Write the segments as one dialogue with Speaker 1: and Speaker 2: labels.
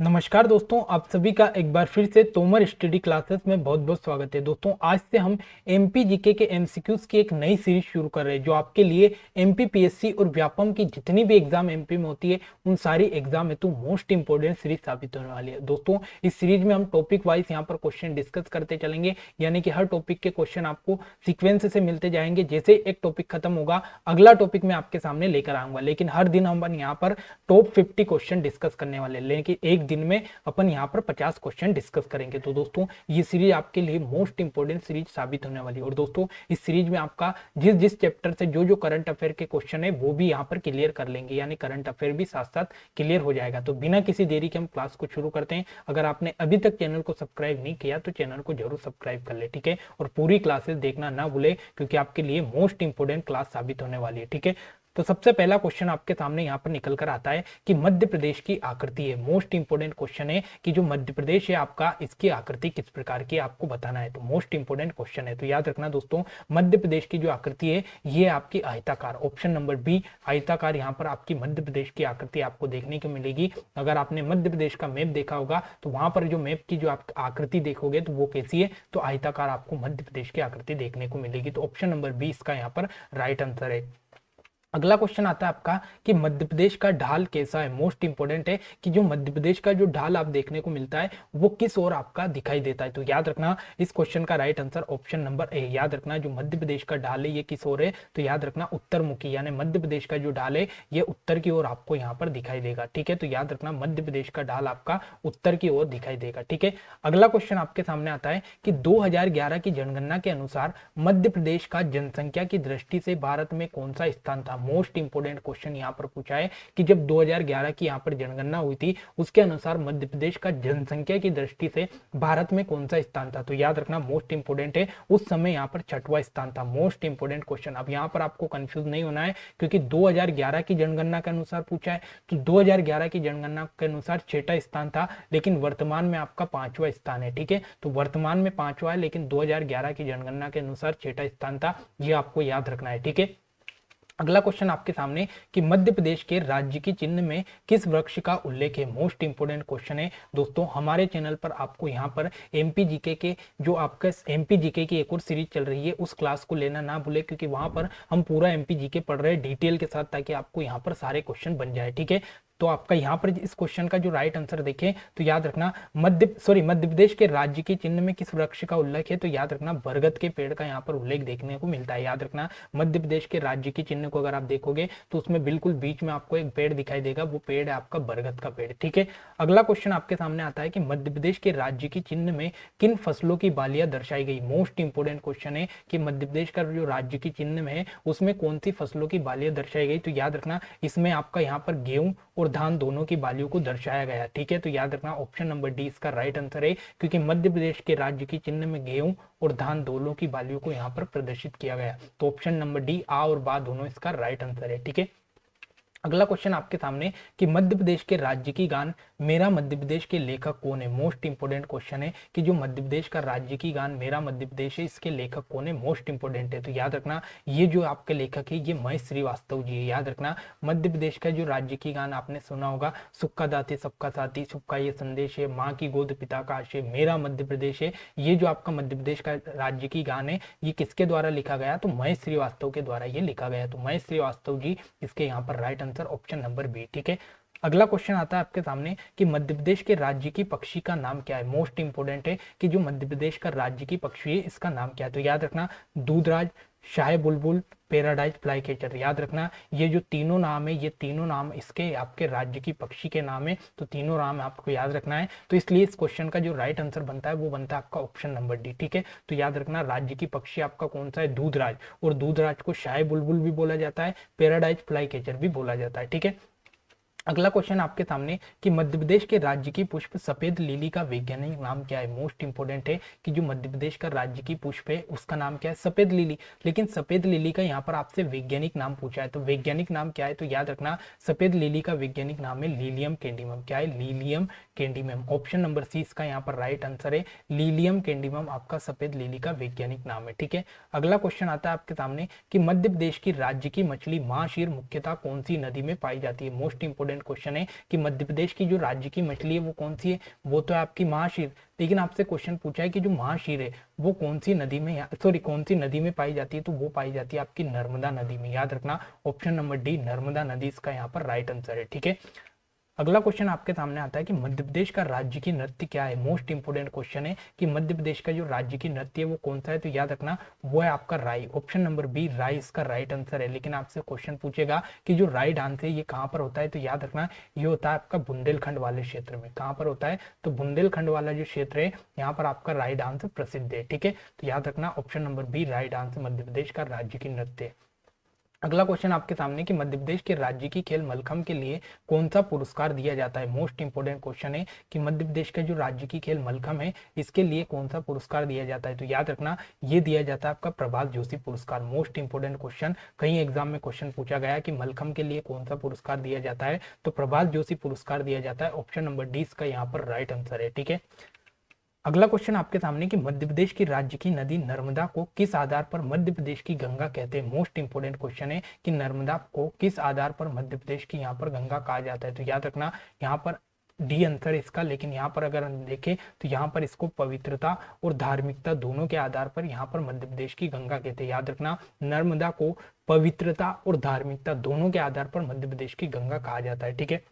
Speaker 1: नमस्कार दोस्तों, आप सभी का एक बार फिर से तोमर स्टडी क्लासेस में बहुत बहुत स्वागत है। दोस्तों आज से हम एमपी जीके के एमसीक्यूज की एक नई सीरीज शुरू कर रहे हैं जो आपके लिए एमपी पीएससी और व्यापम की जितनी भी एग्जाम एमपी में होती है उन सारी एग्जाम हेतु मोस्ट इंपोर्टेंट सीरीज साबित होने वाली है। दोस्तों इस सीरीज में हम टॉपिक वाइज यहाँ पर क्वेश्चन डिस्कस करते चलेंगे, यानी कि हर टॉपिक के क्वेश्चन आपको सिक्वेंस से मिलते जाएंगे। जैसे एक टॉपिक खत्म होगा अगला टॉपिक मैं आपके सामने लेकर आऊंगा, लेकिन हर दिन हम यहाँ पर टॉप 50 क्वेश्चन डिस्कस करने वाले, लेकिन एक दिन में अपन यहां पर 50 क्वेश्चन डिस्कस करेंगे। तो दोस्तों ये सीरीज आपके लिए मोस्ट इंपोर्टेंट सीरीज साबित होने वाली है। और दोस्तों इस सीरीज में आपका जिस जिस चैप्टर से जो जो करंट अफेयर के क्वेश्चन है वो भी यहां पर क्लियर कर लेंगे, यानी करंट अफेयर भी साथ साथ क्लियर हो जाएगा। तो बिना किसी देरी के हम क्लास को शुरू करते हैं। अगर आपने अभी तक चैनल को सब्सक्राइब नहीं किया तो चैनल को जरूर सब्सक्राइब कर ले, ठीक है। और पूरी क्लासेस देखना ना भूले क्योंकि आपके लिए मोस्ट इंपोर्टेंट क्लास साबित होने वाली है, ठीक है। तो सबसे पहला क्वेश्चन आपके सामने यहाँ पर निकल कर आता है कि मध्य प्रदेश की आकृति है। मोस्ट इंपोर्टेंट क्वेश्चन है कि जो मध्य प्रदेश है आपका, इसकी आकृति किस प्रकार की आपको बताना है। तो मोस्ट इंपोर्टेंट क्वेश्चन है, तो याद रखना दोस्तों, मध्य प्रदेश की जो आकृति है ये आपकी आयताकार, ऑप्शन नंबर बी आयताकार, यहाँ पर आपकी मध्य प्रदेश की आकृति आपको देखने को मिलेगी। अगर आपने मध्य प्रदेश का मैप देखा होगा तो वहां पर जो मैप की जो आप आकृति देखोगे तो वो कैसी है, तो आयताकार आपको मध्य प्रदेश की आकृति देखने को मिलेगी। तो ऑप्शन नंबर बी इसका यहाँ पर राइट आंसर है। अगला क्वेश्चन आता है आपका कि मध्य प्रदेश का ढाल कैसा है। मोस्ट इंपोर्टेंट है कि जो मध्य प्रदेश का जो ढाल आप देखने को मिलता है वो किस ओर आपका दिखाई देता है। तो याद रखना इस क्वेश्चन का right answer option number A. याद रखना जो मध्य प्रदेश का ढाल है ये किस ओर है, तो याद रखना उत्तरमुखी, यानी मध्य प्रदेश का जो ढाल है ये उत्तर की ओर आपको यहाँ पर दिखाई देगा, ठीक है। तो याद रखना मध्य प्रदेश का ढाल आपका उत्तर की ओर दिखाई देगा, ठीक है। अगला क्वेश्चन आपके सामने आता है कि 2011 की जनगणना के अनुसार मध्य प्रदेश का जनसंख्या की दृष्टि से भारत में कौन सा स्थान था। मोस्ट इंपोर्टेंट क्वेश्चन यहाँ पर पूछा है कि जब 2011 की यहाँ पर जनगणना हुई थी उसके अनुसार मध्य प्रदेश का जनसंख्या की दृष्टि से भारत में कौन सा स्थान था। तो याद रखना मोस्ट इंपोर्टेंट है, उस समय यहाँ पर 6वां स्थान था। Most important question. अब यहाँ पर आपको कंफ्यूज नहीं होना है क्योंकि 2011 की जनगणना के अनुसार पूछा है, तो 2011 की जनगणना के अनुसार 6वां स्थान था, लेकिन वर्तमान में आपका 5वां स्थान है, ठीक है। तो वर्तमान में 5वां है, लेकिन 2011 की जनगणना के अनुसार 6वां स्थान था, ये आपको याद रखना है, ठीक है। अगला क्वेश्चन आपके सामने कि मध्य प्रदेश के राज्य की चिन्ह में किस वृक्ष का उल्लेख है। मोस्ट इंपोर्टेंट क्वेश्चन है दोस्तों। हमारे चैनल पर आपको यहाँ पर एमपी जीके के जो आपका एमपी जीके की एक और सीरीज चल रही है उस क्लास को लेना ना भूले, क्योंकि वहां पर हम पूरा एमपी जीके पढ़ रहे हैं डिटेल के साथ, ताकि आपको यहाँ पर सारे क्वेश्चन बन जाए, ठीक है। तो आपका यहाँ पर इस क्वेश्चन का जो राइट आंसर देखें तो याद रखना मध्य प्रदेश के राज्य के चिन्ह में किस वृक्ष का उल्लेख है, तो याद रखना बरगद के पेड़ का यहाँ पर उल्लेख देखने को मिलता है। याद रखना मध्य प्रदेश के राज्य के चिन्ह को अगर आप देखोगे तो उसमें बिल्कुल बीच में आपको एक पेड़ दिखाई देगा, वो पेड़ है आपका बरगद का पेड़, ठीक है। अगला क्वेश्चन आपके सामने आता है कि मध्य प्रदेश के राज्य के चिन्ह में किन फसलों की बालियां दर्शाई गई। मोस्ट इंपोर्टेंट क्वेश्चन है कि मध्य प्रदेश का जो राज्य के चिन्ह में है उसमें कौन सी फसलों की बालियां दर्शाई गई। तो याद रखना इसमें आपका यहाँ पर गेहूं और धान दोनों की बालियों को दर्शाया गया, ठीक है। तो याद रखना ऑप्शन नंबर डी इसका राइट आंसर है, क्योंकि मध्य प्रदेश के राज्य के चिन्ह में गेहूं और धान दोनों की बालियों को यहाँ पर प्रदर्शित किया गया। तो ऑप्शन नंबर डी आ और बा दोनों इसका राइट आंसर है, ठीक है। अगला क्वेश्चन आपके सामने कि मध्य प्रदेश के राज्य की गान मेरा मध्य प्रदेश के लेखक कौन है। मोस्ट इंपोर्टेंट क्वेश्चन है कि जो मध्य प्रदेश का राज्य की गान मेरा मध्य प्रदेश है इसके लेखक कौन है। मोस्ट इंपोर्टेंट है, तो याद रखना ये जो आपके लेखक है ये महेश श्रीवास्तव जी है। याद रखना मध्य प्रदेश का जो राज्य की गान आपने सुना होगा, सुक्का दाते सबका साथी, सुक्का ये संदेश है, माँ की गोद पिता का आशय, मेरा मध्य प्रदेश है, ये जो आपका मध्य प्रदेश का राज्य की गान है ये किसके द्वारा लिखा गया, तो महेश श्रीवास्तव के द्वारा ये लिखा गया। तो महेश श्रीवास्तव जी इसके यहाँ पर right answer option number B, ठीक है। अगला क्वेश्चन आता है आपके सामने कि मध्य प्रदेश के राज्य की पक्षी का नाम क्या है। मोस्ट इंपोर्टेंट है कि जो मध्य प्रदेश का राज्य की पक्षी है इसका नाम क्या है। तो याद रखना दूधराज, शाह बुलबुल, पैराडाइज फ्लाईकैचर। याद रखना ये जो तीनों नाम है ये तीनों नाम इसके आपके राज्य की पक्षी के नाम है, तो तीनों नाम आपको याद रखना है। तो इसलिए इस क्वेश्चन का जो राइट आंसर बनता है वो बनता है आपका ऑप्शन नंबर डी, ठीक है। तो याद रखना राज्य की पक्षी आपका कौन सा है, दूधराज, और दूधराज को शाह बुलबुल भी बोला जाता है, पैराडाइज फ्लाईकैचर भी बोला जाता है, ठीक है। अगला क्वेश्चन आपके सामने कि मध्य प्रदेश के राज्य की पुष्प सफेद लिली का वैज्ञानिक नाम क्या है। मोस्ट इंपोर्टेंट है कि जो मध्य प्रदेश का राज्य की पुष्प है उसका नाम क्या है, सफेद लिली, लेकिन सफेद लिली का यहाँ पर आपसे वैज्ञानिक नाम पूछा है, तो वैज्ञानिक नाम क्या है, तो याद रखना सफेद लिली का वैज्ञानिक नाम है लीलियम कैंडिमम। क्या है, लीलियम कैंडिमम। ऑप्शन नंबर सी इसका यहाँ पर राइट आंसर है, लीलियम कैंडिमम आपका सफेद लिली का वैज्ञानिक नाम है, ठीक है। अगला क्वेश्चन आता है आपके सामने कि मध्य प्रदेश की राज्य की मछली माँ शीर मुख्यतः कौन सी नदी में पाई जाती है। मोस्ट इंपोर्टेंट इंपॉर्टेंट क्वेश्चन है कि मध्य प्रदेश की जो राज्य की मछली है वो कौन सी है, वो तो है आपकी महाशीर। लेकिन आपसे क्वेश्चन पूछा है कि जो महाशीर है वो कौन सी नदी में, सॉरी कौन सी नदी में पाई जाती है, तो वो पाई जाती है आपकी नर्मदा नदी में। याद रखना ऑप्शन नंबर डी नर्मदा नदी इसका यहाँ पर राइट आंसर है। ठीक है, अगला क्वेश्चन आपके सामने आता है कि मध्य प्रदेश का राज्य की नृत्य क्या है। मोस्ट इंपोर्टेंट क्वेश्चन है कि मध्य प्रदेश का जो राज्य की नृत्य है वो कौन सा है, तो याद रखना वो है आपका राई। ऑप्शन नंबर बी राई इसका राइट आंसर है। लेकिन आपसे क्वेश्चन पूछेगा कि जो राई डांस है ये कहाँ पर होता है, तो याद रखना ये होता है आपका बुंदेलखंड वाले क्षेत्र में। कहाँ पर होता है, तो बुंदेलखंड वाला जो क्षेत्र है यहाँ पर आपका राई डांस प्रसिद्ध है। ठीक है, तो याद रखना ऑप्शन नंबर बी राई डांस मध्य प्रदेश का राज्य की नृत्य है। अगला क्वेश्चन आपके सामने कि मध्य प्रदेश के राज्य की खेल मलखम्ब के लिए कौन सा पुरस्कार दिया जाता है। मोस्ट इंपोर्टेंट क्वेश्चन है कि मध्य प्रदेश का जो राज्य की खेल मलखम्ब है इसके लिए कौन सा पुरस्कार दिया जाता है, तो याद रखना ये दिया जाता है आपका प्रभाष जोशी पुरस्कार। मोस्ट इंपोर्टेंट क्वेश्चन, कहीं एग्जाम में क्वेश्चन पूछा गया कि मलखम्ब के लिए कौन सा पुरस्कार दिया जाता है, तो प्रभाष जोशी पुरस्कार दिया जाता है। ऑप्शन नंबर डी इसका यहाँ पर राइट आंसर है। ठीक है, अगला क्वेश्चन आपके सामने कि मध्य प्रदेश की राज्य की नदी नर्मदा को किस आधार पर मध्य प्रदेश की गंगा कहते हैं। मोस्ट इंपोर्टेंट क्वेश्चन है कि नर्मदा को किस आधार पर मध्य प्रदेश की यहाँ पर गंगा कहा जाता है, तो याद रखना यहाँ पर डी आंसर इसका। लेकिन यहाँ पर अगर हम देखें तो यहाँ पर इसको पवित्रता और धार्मिकता दोनों के आधार पर यहाँ पर मध्य प्रदेश की गंगा कहते हैं। याद रखना नर्मदा को पवित्रता और धार्मिकता दोनों के आधार पर मध्य प्रदेश की गंगा कहा जाता है। ठीक है,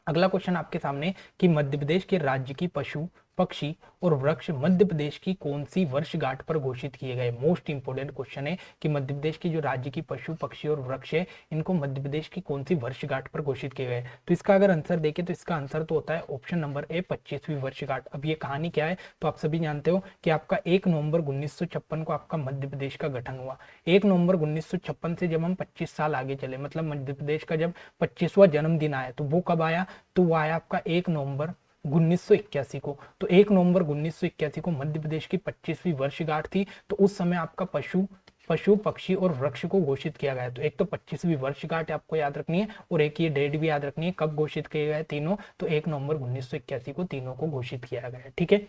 Speaker 1: अगला क्वेश्चन आपके सामने कि मध्य प्रदेश के राज्य की पशु पक्षी और वृक्ष मध्य प्रदेश की कौन सी वर्षगांठ पर घोषित किए गए। मोस्ट इंपोर्टेंट क्वेश्चन है कि मध्य प्रदेश की जो राज्य की पशु पक्षी और वृक्ष है इनको मध्य प्रदेश की कौन सी वर्षगांठ पर घोषित किए गए, तो इसका अगर आंसर देखें तो इसका आंसर तो होता है ऑप्शन नंबर ए 25वीं वर्षगांठ। अब ये कहानी क्या है, तो आप सभी जानते हो कि आपका 1 नवंबर 1956 को आपका मध्य प्रदेश का गठन हुआ। 1 नवंबर 1956 से जब हम 25 साल आगे चले, मतलब मध्य प्रदेश का जब 25वां जन्मदिन आया, तो वो कब आया, तो वो आया आपका 1 नवंबर 1981 को। तो 1 नवंबर 1981 को मध्य प्रदेश की 25वीं वर्षगांठ थी। तो उस समय आपका पशु पक्षी और वृक्ष को घोषित किया गया। तो एक तो 25वीं वर्षगांठ आपको याद रखनी है और एक ये डेट भी याद रखनी है कब घोषित किए गए तीनों, तो 1 नवंबर 1981 को तीनों को घोषित किया गया। ठीक है,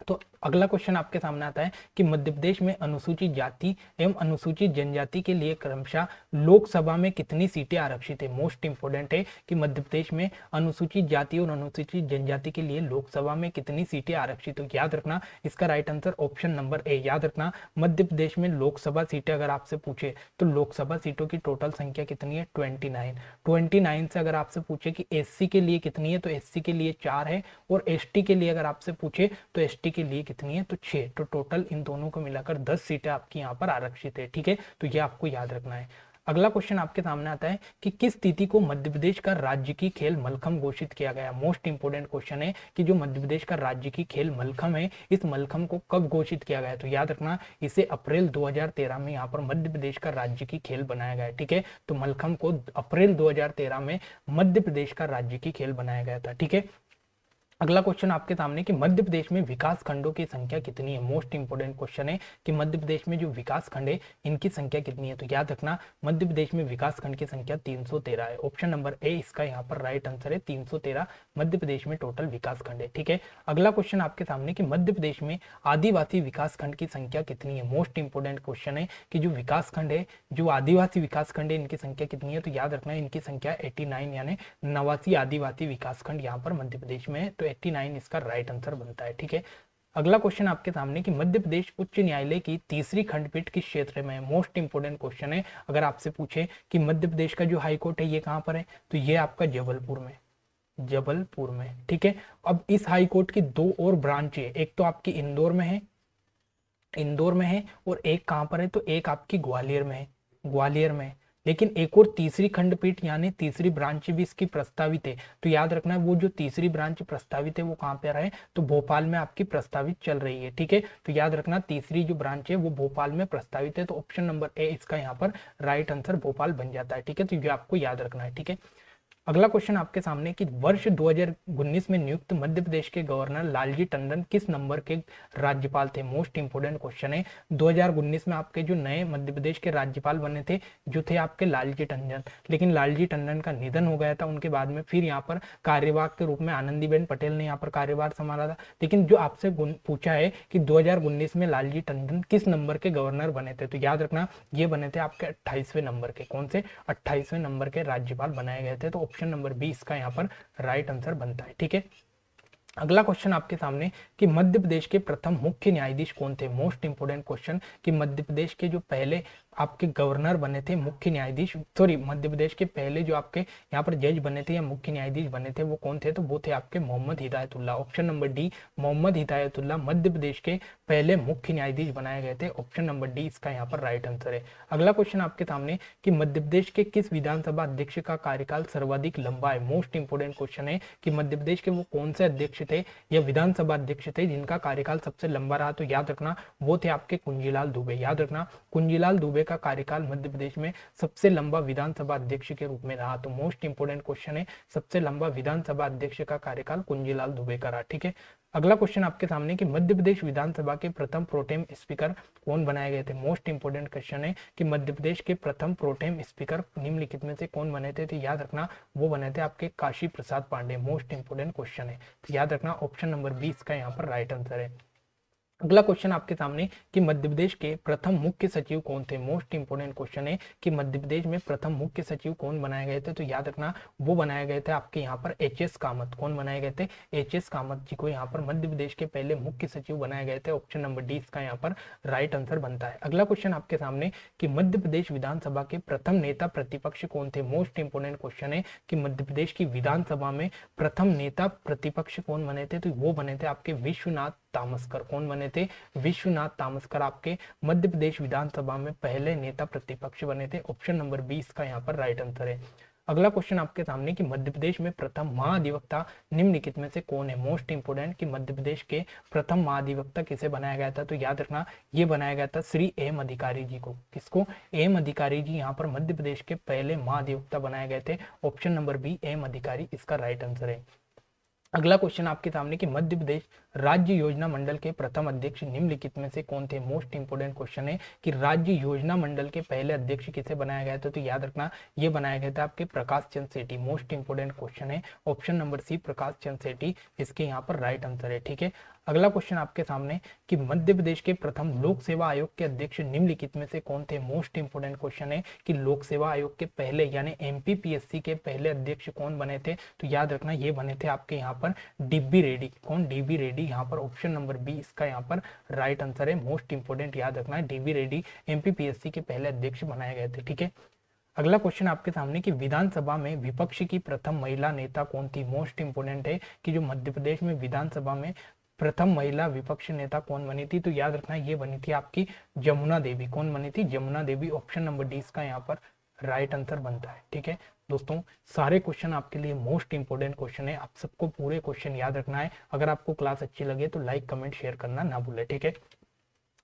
Speaker 1: तो अगला क्वेश्चन आपके सामने आता है कि मध्य प्रदेश में अनुसूचित जाति एवं अनुसूचित जनजाति के लिए क्रमशः लोकसभा में कितनी सीटें आरक्षित है। मोस्ट इंपोर्टेंट है कि मध्य प्रदेश में अनुसूचित जाति और अनुसूचित जनजाति के लिए लोकसभा में कितनी सीटें आरक्षित हो। याद रखना इसका right answer option number A. याद रखना मध्य प्रदेश में लोकसभा सीटें अगर आपसे पूछे तो लोकसभा सीटों की टोटल संख्या कितनी है, 29 से अगर आपसे पूछे कि एससी के लिए कितनी है, तो एससी के लिए 4 है, और एसटी के लिए अगर आपसे पूछे तो एसटी के लिए कितनी है, तो 6। तो टोटल इन दोनों को मिलाकर 10 सीटें आपकी यहाँ पर आरक्षित है। ठीक है, तो ये आपको याद रखना है। अगला क्वेश्चन आपके सामने आता है कि किस तिथि को मध्य प्रदेश का राज्य की खेल मलखम्ब घोषित किया गया। मोस्ट इंपोर्टेंट क्वेश्चन है कि जो मध्य प्रदेश का राज्य की खेल मलखम्ब है इस मलखम्ब को कब घोषित किया गया, तो याद रखना इसे अप्रैल 2013 में यहाँ पर मध्य प्रदेश का राज्य की खेल बनाया गया। ठीक है, तो मलखम्ब को अप्रैल 2013 में मध्य प्रदेश का राज्य की खेल बनाया गया था। ठीक है, अगला क्वेश्चन आपके सामने कि मध्य प्रदेश में विकास खंडों की संख्या कितनी है। मोस्ट इंपोर्टेंट क्वेश्चन है कि मध्य प्रदेश में जो विकास खंड है इनकी संख्या कितनी है, तो याद रखना मध्य प्रदेश में विकास खंड की संख्या 313 है। ऑप्शन नंबर ए इसका यहाँ पर राइट आंसर है, 313 मध्य प्रदेश में टोटल विकास खंड है। ठीक है, अगला क्वेश्चन आपके सामने कि मध्य प्रदेश में आदिवासी विकास खंड की संख्या कितनी है। मोस्ट इंपोर्टेंट क्वेश्चन है कि जो विकास खंड है, जो आदिवासी विकास खंड है, इनकी संख्या कितनी है, तो याद रखना इनकी संख्या 89 यानी 89 आदिवासी विकास खंड यहाँ पर मध्य प्रदेश में है, तो 89 इसका राइट आंसर बनता है। ठीक है, अगला क्वेश्चन आपके सामने कि मध्य प्रदेश उच्च न्यायालय की तीसरी खंडपीठ किस क्षेत्र में है। मोस्ट इंपोर्टेंट क्वेश्चन है, अगर आपसे पूछे कि मध्य प्रदेश का जो हाई कोर्ट है ये कहाँ पर है, तो ये आपका जबलपुर में। ठीक है, अब इस हाई कोर्ट की 2 और ब्रांच है, एक तो आपकी इंदौर में है और एक कहाँ पर है, तो एक आपकी ग्वालियर में है। लेकिन एक और तीसरी खंडपीठ यानी तीसरी ब्रांच भी इसकी प्रस्तावित है। तो याद रखना वो जो तीसरी ब्रांच प्रस्तावित है वो कहाँ पे है, तो भोपाल में आपकी प्रस्तावित चल रही है। ठीक है, तो याद रखना तीसरी जो ब्रांच है वो भोपाल में प्रस्तावित है, तो ऑप्शन नंबर ए इसका यहाँ पर राइट आंसर भोपाल बन जाता है। ठीक है, तो ये आपको याद रखना है। ठीक है, अगला क्वेश्चन आपके सामने कि वर्ष 2019 में नियुक्त मध्य प्रदेश के गवर्नर लालजी टंडन किस नंबर के राज्यपाल थे। मोस्ट इंपोर्टेंट क्वेश्चन है, 2019 में आपके जो नए मध्य प्रदेश के राज्यपाल बने थे जो थे आपके लालजी टंडन, लेकिन लालजी टंडन का निधन हो गया था। उनके बाद में फिर यहाँ पर कार्यवाहक के रूप में आनंदीबेन पटेल ने यहाँ पर कार्यभार संभाला था। लेकिन जो आपसे पूछा है कि 2019 में लालजी टंडन किस नंबर के गवर्नर बने थे, तो याद रखना ये बने थे आपके 28वें नंबर के। कौन से 28वें नंबर के राज्यपाल बनाए गए थे, तो ऑप्शन नंबर बी इसका यहाँ पर राइट आंसर बनता है। ठीक है, अगला क्वेश्चन आपके सामने कि मध्य प्रदेश के प्रथम मुख्य न्यायाधीश कौन थे। मोस्ट इंपोर्टेंट क्वेश्चन कि मध्य प्रदेश के जो पहले आपके गवर्नर बने थे, मुख्य न्यायाधीश, सॉरी मध्य प्रदेश के पहले जो आपके यहाँ पर जज बने थे या मुख्य न्यायाधीश बने थे वो कौन थे, तो वो थे आपके Mohammad Hidayatullah. Option number D Mohammad Hidayatullah Madhya Pradesh के पहले मुख्य न्यायाधीश बनाए गए थे। ऑप्शन नंबर डी इसका यहाँ पर राइट आंसर है। अगला क्वेश्चन आपके सामने कि मध्य प्रदेश के किस विधानसभा अध्यक्ष का कार्यकाल सर्वाधिक लंबा है। मोस्ट इंपोर्टेंट क्वेश्चन है कि मध्य प्रदेश के वो कौन से अध्यक्ष थे या विधानसभा अध्यक्ष थे जिनका कार्यकाल सबसे लंबा रहा, तो याद रखना वो थे आपके कुंजीलाल दुबे। याद रखना कुंजीलाल दुबे का कार्यकाल मध्य प्रदेश में सबसे लंबा विधानसभा अध्यक्ष के रूप में रहा। तो मोस्ट इंपोर्टेंट क्वेश्चन है, सबसे लंबा विधानसभा अध्यक्ष का कार्यकाल कुंजीलाल दुबे का रहा। ठीक है, अगला क्वेश्चन आपके सामने कि मध्य प्रदेश विधानसभा के प्रथम प्रोटेम स्पीकर कौन बनाए गए थे। मोस्ट इंपोर्टेंट क्वेश्चन है कि मध्य प्रदेश के प्रथम प्रोटेम स्पीकर निम्नलिखित में से कौन बने थे, तो याद रखना वो बने थे आपके Kashi Prasad Pandey. Most important question है, तो याद रखना ऑप्शन नंबर 20 का यहाँ पर राइट आंसर है। अगला क्वेश्चन आपके सामने कि मध्य प्रदेश के प्रथम मुख्य सचिव कौन थे। मोस्ट इंपोर्टेंट क्वेश्चन है कि मध्य प्रदेश में प्रथम मुख्य सचिव कौन बनाए गए थे, तो याद रखना वो बनाए गए थे आपके यहाँ पर एच.एस. कामत। कौन बनाए गए थे, एच.एस. कामत जी को यहाँ पर मध्य प्रदेश के पहले मुख्य सचिव बनाए गए थे। ऑप्शन नंबर डी इसका यहाँ पर राइट आंसर बनता है। अगला क्वेश्चन आपके सामने कि मध्य प्रदेश विधानसभा के प्रथम नेता प्रतिपक्ष कौन थे। मोस्ट इंपोर्टेंट क्वेश्चन है कि मध्य प्रदेश की विधानसभा में प्रथम नेता प्रतिपक्ष कौन बने थे, तो वो बने थे आपके विश्वनाथ तामस्कर। कौन बने थे, विश्वनाथ तामस्कर आपके मध्य प्रदेश विधानसभा में पहले नेता प्रतिपक्ष बने थे। ऑप्शन नंबर 20 का यहाँ पर राइट आंसर है। अगला क्वेश्चन आपके सामने कि मध्य प्रदेश में प्रथम महाधिवक्ता निम्नलिखित में से कौन है। मोस्ट इंपोर्टेंट कि मध्य प्रदेश के प्रथम महाधिवक्ता किसे बनाया गया था, तो याद रखना ये बनाया गया था श्री एम अधिकारी जी को। किसको, एम अधिकारी जी यहाँ पर मध्य प्रदेश के पहले महाधिवक्ता बनाए गए थे। ऑप्शन नंबर बी एम अधिकारी इसका राइट आंसर है। अगला क्वेश्चन आपके सामने कि मध्य प्रदेश राज्य योजना मंडल के प्रथम अध्यक्ष निम्नलिखित में से कौन थे। मोस्ट इंपोर्टेंट क्वेश्चन है कि राज्य योजना मंडल के पहले अध्यक्ष किसे बनाया गया था, तो याद रखना ये बनाया गया था आपके प्रकाश चंद सेठी। मोस्ट इंपोर्टेंट क्वेश्चन है, option number C Prakash Chand सेठी इसके यहाँ पर राइट आंसर है। ठीक है, अगला क्वेश्चन आपके सामने कि मध्य प्रदेश के प्रथम लोक सेवा आयोग के अध्यक्ष निम्नलिखित में से कौन थे। मोस्ट इंपोर्टेंट क्वेश्चन है कि लोक सेवा आयोग के पहले यानी एमपीपीएससी के पहले अध्यक्ष कौन बने थे, तो याद रखना ये बने थे आपके यहाँ पर डीबी रेड्डी। कौन, डीबी रेड्डी यहाँ पर ऑप्शन नंबर बी इसका यहाँ पर राइट आंसर है। मोस्ट इंपोर्टेंट याद रखना डीबी रेड्डी एमपीपीएससी के पहले अध्यक्ष बनाए गए थे। ठीक है, अगला क्वेश्चन आपके सामने कि विधानसभा में विपक्ष की प्रथम महिला नेता कौन थी। मोस्ट इंपोर्टेंट है कि जो मध्य प्रदेश में विधानसभा में प्रथम महिला विपक्ष नेता कौन बनी थी, तो याद रखना ये बनी थी आपकी जमुना देवी। कौन बनी थी, जमुना देवी। ऑप्शन नंबर डी इसका यहाँ पर राइट आंसर बनता है। ठीक है दोस्तों, सारे क्वेश्चन आपके लिए मोस्ट इंपोर्टेंट क्वेश्चन है, आप सबको पूरे क्वेश्चन याद रखना है। अगर आपको क्लास अच्छी लगे तो लाइक कमेंट शेयर करना ना भूले। ठीक है,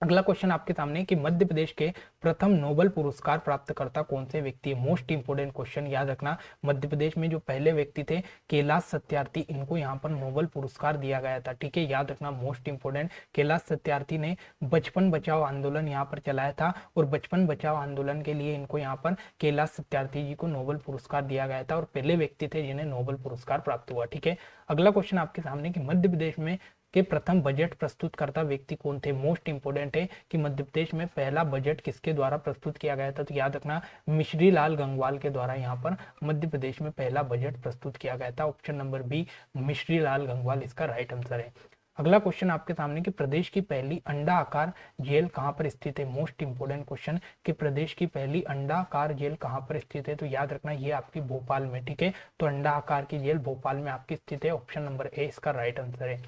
Speaker 1: अगला क्वेश्चन आपके सामने कि मध्य प्रदेश के प्रथम नोबेल पुरस्कार प्राप्तकर्ता कौन से व्यक्ति है। मोस्ट इंपोर्टेंट क्वेश्चन याद रखना मध्य प्रदेश में जो पहले व्यक्ति थे कैलाश सत्यार्थी, इनको यहाँ पर नोबेल पुरस्कार दिया गया था। ठीक है, याद रखना मोस्ट इंपोर्टेंट कैलाश सत्यार्थी ने बचपन बचाओ आंदोलन यहाँ पर चलाया था और बचपन बचाओ आंदोलन के लिए इनको यहाँ पर कैलाश सत्यार्थी जी को नोबेल पुरस्कार दिया गया था और पहले व्यक्ति थे जिन्हें नोबेल पुरस्कार प्राप्त हुआ। ठीक है, अगला क्वेश्चन आपके सामने कि मध्य प्रदेश में के प्रथम बजट प्रस्तुतकर्ता व्यक्ति कौन थे। मोस्ट इंपोर्टेंट है कि मध्य प्रदेश में पहला बजट किसके द्वारा प्रस्तुत किया गया था, तो याद रखना मिश्री लाल गंगवाल के द्वारा यहाँ पर मध्य प्रदेश में पहला बजट प्रस्तुत किया गया था। Option number B Mishri Lal Gangwal इसका राइट आंसर है। अगला क्वेश्चन आपके सामने कि प्रदेश की पहली अंडा आकार जेल कहां पर स्थित है। मोस्ट इंपोर्टेंट क्वेश्चन कि प्रदेश की पहली अंडा आकार जेल कहां पर स्थित है, तो याद रखना ये आपकी भोपाल में। ठीक है, तो अंडा आकार की जेल भोपाल में आपकी स्थित है। ऑप्शन नंबर ए इसका राइट आंसर है।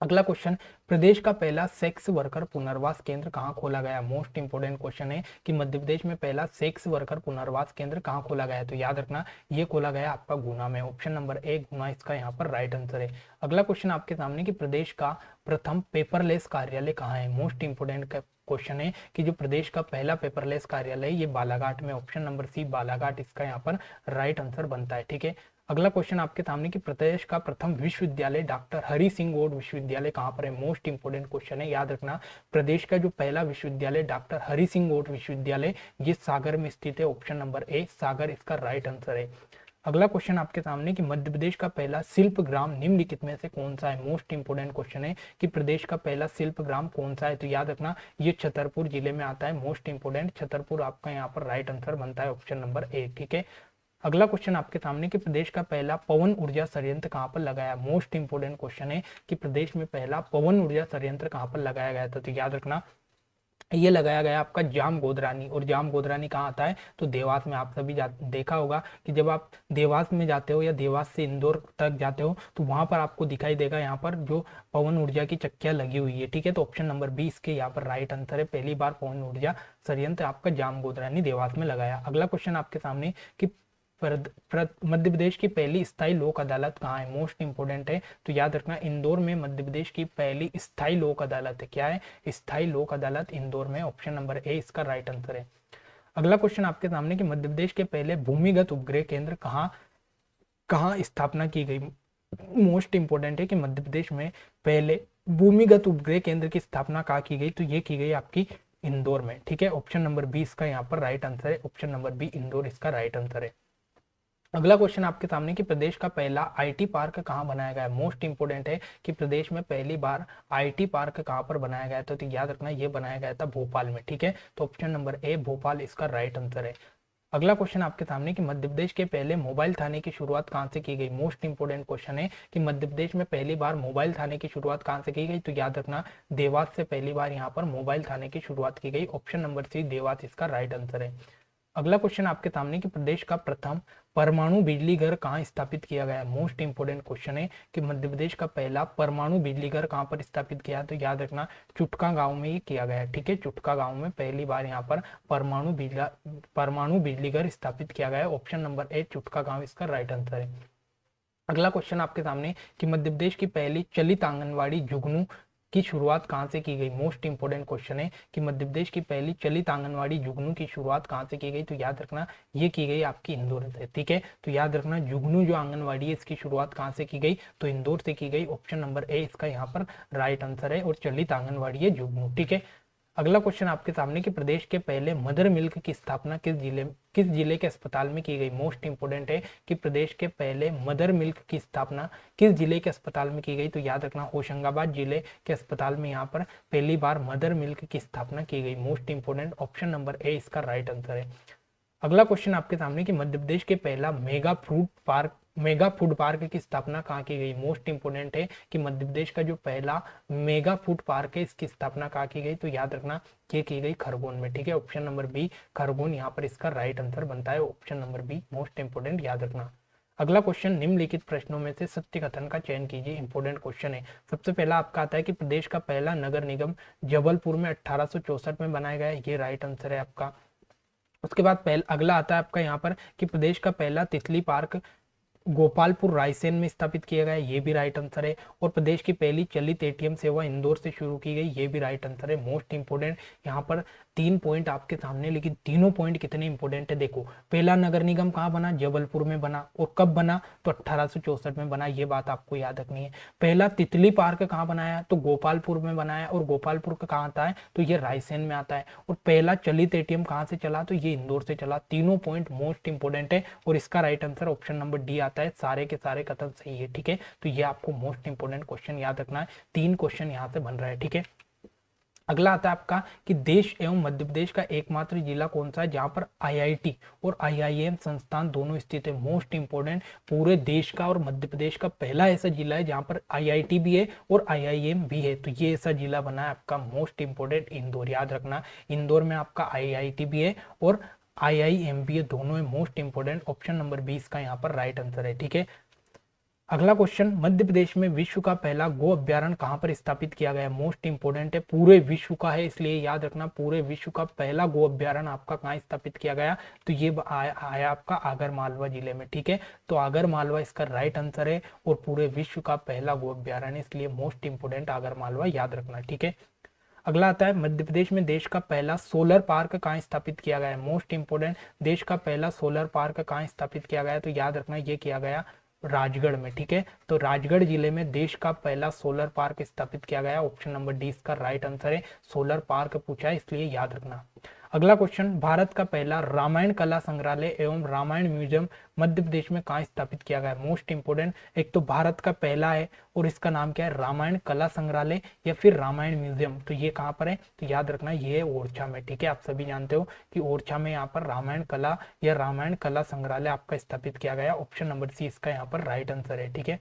Speaker 1: अगला क्वेश्चन प्रदेश का पहला सेक्स वर्कर पुनर्वास केंद्र कहां खोला गया। मोस्ट इंपोर्टेंट क्वेश्चन है कि मध्य प्रदेश में पहला सेक्स वर्कर पुनर्वास केंद्र कहां खोला गया है, तो याद रखना ये खोला गया आपका गुना में। ऑप्शन नंबर ए गुना इसका यहाँ पर राइट आंसर है। अगला क्वेश्चन आपके सामने कि प्रदेश का प्रथम पेपरलेस कार्यालय कहाँ है। मोस्ट इंपोर्टेंट क्वेश्चन है कि जो प्रदेश का पहला पेपरलेस कार्यालय ये बालाघाट में। ऑप्शन नंबर सी बालाघाट इसका यहाँ पर राइट आंसर बनता है। ठीक है, अगला क्वेश्चन आपके सामने कि प्रदेश का प्रथम विश्वविद्यालय डॉक्टर हरि सिंह गौड़ विश्वविद्यालय कहां पर है। मोस्ट इंपोर्टेंट क्वेश्चन है, याद रखना प्रदेश का जो पहला विश्वविद्यालय डॉक्टर हरि सिंह गौड़ विश्वविद्यालय ये सागर में स्थित है। ऑप्शन नंबर ए सागर इसका राइट आंसर है। अगला क्वेश्चन आपके सामने कि मध्य प्रदेश का पहला शिल्प ग्राम निम्नलिखित में से कौन सा है। मोस्ट इंपोर्टेंट क्वेश्चन है कि प्रदेश का पहला शिल्प ग्राम कौन सा है, तो याद रखना ये छतरपुर जिले में आता है। मोस्ट इंपोर्टेंट छतरपुर आपका यहाँ पर राइट आंसर बनता है। Option number A. ठीक है, अगला क्वेश्चन आपके सामने कि प्रदेश का पहला पवन ऊर्जा संयंत्र कहाँ पर लगाया। मोस्ट इंपोर्टेंट क्वेश्चन है कि प्रदेश में पहला पवन ऊर्जा संयंत्र कहाँ पर लगाया गया था। तो याद रखना ये लगाया गया आपका जाम गोदरानी। और जाम गोदरानी कहाँ आता है, तो देवास में। आप सभी देखा होगा कि जब आप देवास में जाते हो या देवास से इंदौर तक जाते हो तो वहां पर आपको दिखाई देगा यहाँ पर जो पवन ऊर्जा की चक्कियां लगी हुई है। ठीक है, तो ऑप्शन नंबर 20 के यहाँ पर राइट आंसर है। पहली बार पवन ऊर्जा संयंत्र आपका जाम गोदरानी देवास में लगाया। अगला क्वेश्चन आपके सामने कि मध्य प्रदेश की पहली स्थायी लोक अदालत कहाँ है। मोस्ट इंपोर्टेंट है, तो याद रखना इंदौर में मध्य प्रदेश की पहली स्थायी लोक अदालत है। क्या है, स्थायी लोक अदालत इंदौर में। ऑप्शन नंबर ए इसका राइट आंसर है। अगला क्वेश्चन आपके सामने कि मध्य प्रदेश के पहले भूमिगत उपग्रह केंद्र कहाँ स्थापना की गई। मोस्ट इंपोर्टेंट है कि मध्य प्रदेश में पहले भूमिगत उपग्रह केंद्र की स्थापना कहाँ की गई, तो ये की गई आपकी इंदौर में। ठीक है, ऑप्शन नंबर 20 का यहाँ पर राइट आंसर है। ऑप्शन नंबर बी इंदौर इसका राइट आंसर है। अगला क्वेश्चन आपके सामने कि प्रदेश का पहला आईटी पार्क कहाँ बनाया गया है। मोस्ट इंपोर्टेंट है कि प्रदेश में पहली बार आईटी पार्क कहाँ पर बनाया गया था। तो याद रखना ये बनाया गया था भोपाल में। ठीक है, तो ऑप्शन नंबर ए भोपाल इसका राइट आंसर है। अगला क्वेश्चन आपके सामने कि मध्य प्रदेश के पहले मोबाइल थाने की शुरुआत कहाँ से की गई। मोस्ट इंपोर्टेंट क्वेश्चन है कि मध्य प्रदेश में पहली बार मोबाइल थाने की शुरुआत कहाँ से की गई। तो याद रखना देवास से पहली बार यहाँ पर मोबाइल थाने की शुरुआत की गई। ऑप्शन नंबर सी देवास इसका राइट आंसर है। अगला क्वेश्चन आपके सामने कि प्रदेश का प्रथम परमाणु बिजली घर कहाँ स्थापित किया गया है। मोस्ट इंपोर्टेंट क्वेश्चन है कि मध्य प्रदेश का पहला परमाणु बिजली घर कहाँ पर स्थापित किया है। तो याद रखना चुटका गांव में ही किया गया है। ठीक है, चुटका गांव में पहली बार यहाँ पर परमाणु बिजली घर स्थापित किया गया है। ऑप्शन नंबर ए चुटका गांव इसका राइट आंसर है। अगला क्वेश्चन आपके सामने कि मध्य प्रदेश की पहली चलित आंगनबाड़ी जुगनू की शुरुआत कहाँ से की गई। मोस्ट इंपोर्टेंट क्वेश्चन है कि मध्य प्रदेश की पहली चलित आंगनवाड़ी जुगनू की शुरुआत कहाँ से की गई। तो याद रखना ये की गई आपकी इंदौर से। ठीक है, तो याद रखना जुगनू जो आंगनवाड़ी है इसकी शुरुआत कहाँ से की गई, तो इंदौर से की गई। ऑप्शन नंबर ए इसका यहाँ पर राइट आंसर है। और चलित आंगनवाड़ी है जुगनू। ठीक है, अगला क्वेश्चन आपके सामने कि प्रदेश के पहले मदर मिल्क की स्थापना किस जिले के अस्पताल में की गई। मोस्ट इंपोर्टेंट है कि प्रदेश के पहले मदर मिल्क की स्थापना किस जिले के अस्पताल में की गई। तो याद रखना होशंगाबाद जिले के अस्पताल में यहाँ पर पहली बार मदर मिल्क की स्थापना की गई। Most important option number A इसका राइट आंसर है। अगला क्वेश्चन आपके सामने कि मध्य प्रदेश के पहला मेगा फूड पार्क की स्थापना कहाँ की गई। मोस्ट इंपोर्टेंट है कि मध्य प्रदेश का जो पहला मेगा फूड पार्क है इसकी स्थापना कहाँ की गई। तो याद रखना ये की गई खरगोन में। ठीक है, ऑप्शन नंबर बी खरगोन यहाँ पर इसका राइट आंसर बनता है। Option number be most important याद रखना। अगला क्वेश्चन निम्नलिखित प्रश्नों में से सत्य कथन का चयन कीजिए। इंपोर्टेंट क्वेश्चन है। सबसे पहला आपका आता है कि प्रदेश का पहला नगर निगम जबलपुर में 1864 में बनाया गया है। ये राइट आंसर है आपका। उसके बाद अगला आता है आपका यहाँ पर कि प्रदेश का पहला तितली पार्क गोपालपुर रायसेन में स्थापित किया गया, ये भी राइट आंसर है। और प्रदेश की पहली चलित एटीएम सेवा इंदौर से शुरू की गई, ये भी राइट आंसर है। मोस्ट इंपोर्टेंट यहाँ पर 3 पॉइंट आपके सामने, लेकिन तीनों पॉइंट कितने इंपोर्टेंट है देखो। पहला नगर निगम कहाँ बना, जबलपुर में बना। और कब बना, तो 1864 में बना, ये बात आपको याद रखनी है। पहला तितली पार्क कहाँ बनाया, तो गोपालपुर में बनाया। और गोपालपुर का कहाँ आता है, तो ये रायसेन में आता है। और पहला चलित एटीएम कहाँ से चला, तो ये इंदौर से चला। तीनों पॉइंट मोस्ट इंपोर्टेंट है। और इसका right answer option number D आता है। सारे के सारे कथन सही है। ठीक है, तो ये आपको मोस्ट इंपोर्टेंट क्वेश्चन याद रखना है। 3 क्वेश्चन यहाँ से बन रहा है। ठीक है, अगला आता है आपका कि देश एवं मध्य प्रदेश का एकमात्र जिला कौन सा है जहां पर आईआईटी और आईआईएम संस्थान दोनों स्थित है। मोस्ट इंपोर्टेंट पूरे देश का और मध्य प्रदेश का पहला ऐसा जिला है जहां पर आईआईटी भी है और आईआईएम भी है। तो ये ऐसा जिला बना है आपका मोस्ट इंपोर्टेंट इंदौर। याद रखना इंदौर में आपका आईआईटी भी है और आईआईएम भी है, दोनों है। मोस्ट इंपोर्टेंट ऑप्शन नंबर 20 का यहाँ पर राइट आंसर है। ठीक है, अगला क्वेश्चन मध्य प्रदेश में विश्व का पहला गो अभ्यारण्य कहां पर स्थापित किया गया है। मोस्ट इंपोर्टेंट है, पूरे विश्व का है, इसलिए याद रखना पूरे विश्व का पहला गो अभ्यारण्य आपका कहां स्थापित किया गया, तो ये आया आपका आगर मालवा जिले में। ठीक है, तो आगर मालवा इसका राइट आंसर है और पूरे विश्व का पहला गो अभ्यारण्य, इसलिए मोस्ट इंपोर्टेंट आगर मालवा याद रखना। ठीक है, अगला आता है मध्य प्रदेश में देश का पहला सोलर पार्क कहाँ स्थापित किया गया है। मोस्ट इंपोर्टेंट देश का पहला सोलर पार्क कहाँ स्थापित किया गया है, तो याद रखना ये किया गया राजगढ़ में। ठीक है, तो राजगढ़ जिले में देश का पहला सोलर पार्क स्थापित किया गया। ऑप्शन नंबर डी इसका राइट आंसर है। सोलर पार्क पूछा है इसलिए याद रखना। अगला क्वेश्चन, भारत का पहला रामायण कला संग्रहालय एवं रामायण म्यूजियम मध्य प्रदेश में कहाँ स्थापित किया गया है? मोस्ट इंपोर्टेंट, एक तो भारत का पहला है और इसका नाम क्या है? रामायण कला संग्रहालय या फिर रामायण म्यूजियम। तो ये कहाँ पर है? तो याद रखना ये है ओरछा में। ठीक है, आप सभी जानते हो कि ओरछा में यहाँ पर रामायण कला या रामायण कला संग्रहालय आपका स्थापित किया गया। ऑप्शन नंबर सी इसका यहाँ पर राइट आंसर है। ठीक है,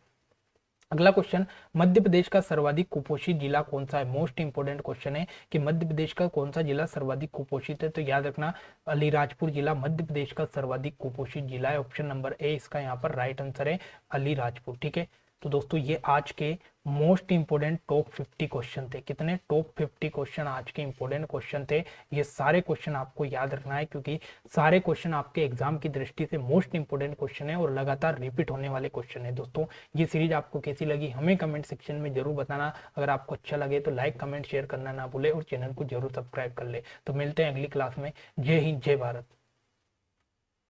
Speaker 1: अगला क्वेश्चन, मध्य प्रदेश का सर्वाधिक कुपोषित जिला कौन सा है? मोस्ट इंपोर्टेंट क्वेश्चन है कि मध्य प्रदेश का कौन सा जिला सर्वाधिक कुपोषित है। तो याद रखना अलीराजपुर जिला मध्य प्रदेश का सर्वाधिक कुपोषित जिला है। ऑप्शन नंबर ए इसका यहाँ पर राइट आंसर है, अलीराजपुर। ठीक है, तो दोस्तों ये आज के मोस्ट इंपोर्टेंट टॉप 50 क्वेश्चन थे। कितने? टॉप 50 क्वेश्चन आज के इंपोर्टेंट क्वेश्चन थे। ये सारे क्वेश्चन आपको याद रखना है क्योंकि सारे क्वेश्चन आपके एग्जाम की दृष्टि से मोस्ट इंपोर्टेंट क्वेश्चन है और लगातार रिपीट होने वाले क्वेश्चन है। दोस्तों ये सीरीज आपको कैसी लगी हमें कमेंट सेक्शन में जरूर बताना। अगर आपको अच्छा लगे तो लाइक कमेंट शेयर करना ना भूले और चैनल को जरूर सब्सक्राइब कर ले। तो मिलते हैं अगली क्लास में। जय हिंद, जय भारत।